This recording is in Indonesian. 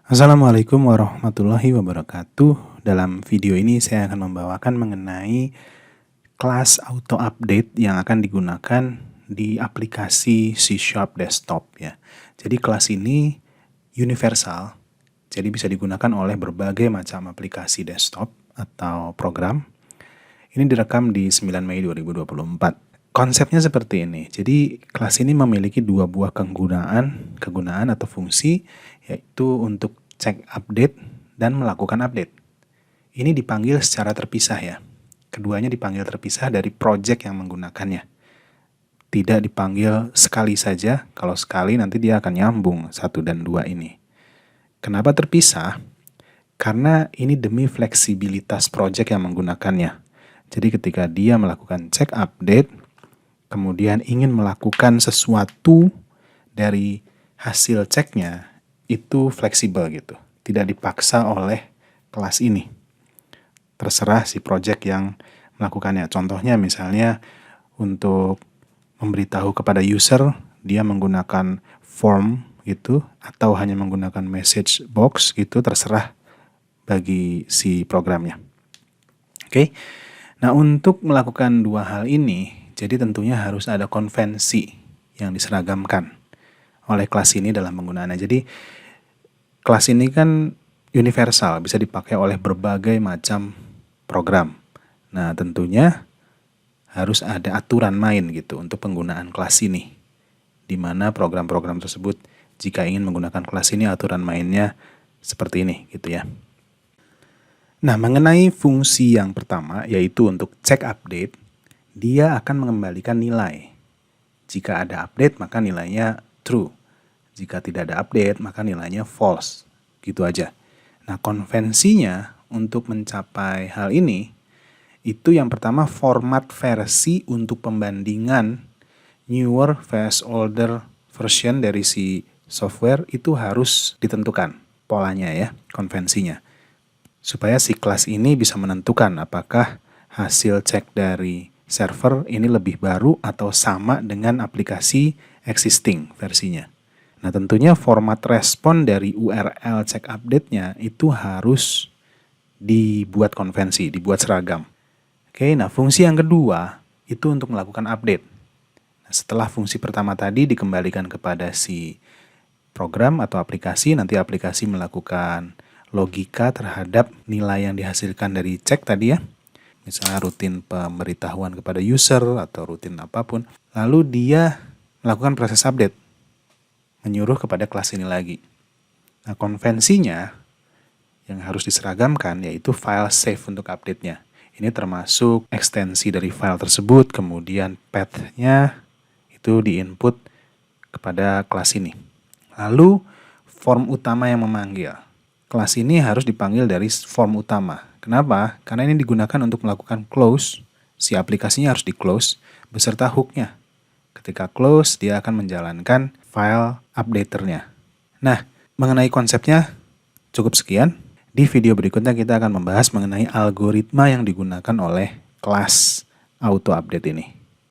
Assalamualaikum warahmatullahi wabarakatuh. Dalam video ini saya akan membawakan mengenai kelas auto update yang akan digunakan di aplikasi C# Desktop ya. Jadi kelas ini universal, jadi bisa digunakan oleh berbagai macam aplikasi desktop atau program. Ini direkam di 9 Mei 2024. Konsepnya seperti ini. Jadi kelas ini memiliki dua buah kegunaan atau fungsi, yaitu untuk cek update dan melakukan update. Ini dipanggil secara terpisah ya. Keduanya dipanggil terpisah dari project yang menggunakannya. Tidak dipanggil sekali saja, kalau sekali nanti dia akan nyambung 1 dan 2 ini. Kenapa terpisah? Karena ini demi fleksibilitas project yang menggunakannya. Jadi ketika dia melakukan cek update, kemudian ingin melakukan sesuatu dari hasil ceknya, itu fleksibel gitu. Tidak dipaksa oleh kelas ini. Terserah si project yang melakukannya. Contohnya misalnya untuk memberitahu kepada user, dia menggunakan form gitu, atau hanya menggunakan message box gitu, terserah bagi si programnya. Oke. Nah, untuk melakukan dua hal ini, jadi tentunya harus ada konvensi yang diseragamkan oleh kelas ini dalam penggunaannya. Jadi, kelas ini kan universal, bisa dipakai oleh berbagai macam program. Nah, tentunya harus ada aturan main gitu untuk penggunaan kelas ini. Di mana program-program tersebut, jika ingin menggunakan kelas ini, aturan mainnya seperti ini gitu ya. Nah, mengenai fungsi yang pertama, yaitu untuk cek update, dia akan mengembalikan nilai. Jika ada update, maka nilainya true. Jika tidak ada update, maka nilainya false. Gitu aja. Nah, konvensinya untuk mencapai hal ini, itu yang pertama format versi untuk pembandingan newer vs older version dari si software itu harus ditentukan polanya ya, konvensinya. Supaya si kelas ini bisa menentukan apakah hasil cek dari server ini lebih baru atau sama dengan aplikasi existing versinya. Nah, tentunya format respon dari URL cek update-nya itu harus dibuat konvensi, dibuat seragam. Oke, nah fungsi yang kedua itu untuk melakukan update. Nah, setelah fungsi pertama tadi dikembalikan kepada si program atau aplikasi, nanti aplikasi melakukan logika terhadap nilai yang dihasilkan dari cek tadi ya. Misalnya rutin pemberitahuan kepada user atau rutin apapun. Lalu dia melakukan proses update. Menyuruh kepada kelas ini lagi. Nah, konvensinya yang harus diseragamkan yaitu file save untuk update-nya. Ini termasuk ekstensi dari file tersebut, kemudian path-nya itu di-input kepada kelas ini. Lalu form utama yang memanggil. Kelas ini harus dipanggil dari form utama. Kenapa? Karena ini digunakan untuk melakukan close. Si aplikasinya harus di-close beserta hook-nya. Ketika close, dia akan menjalankan file updater-nya. Nah, mengenai konsepnya cukup sekian. Di video berikutnya kita akan membahas mengenai algoritma yang digunakan oleh kelas auto update ini.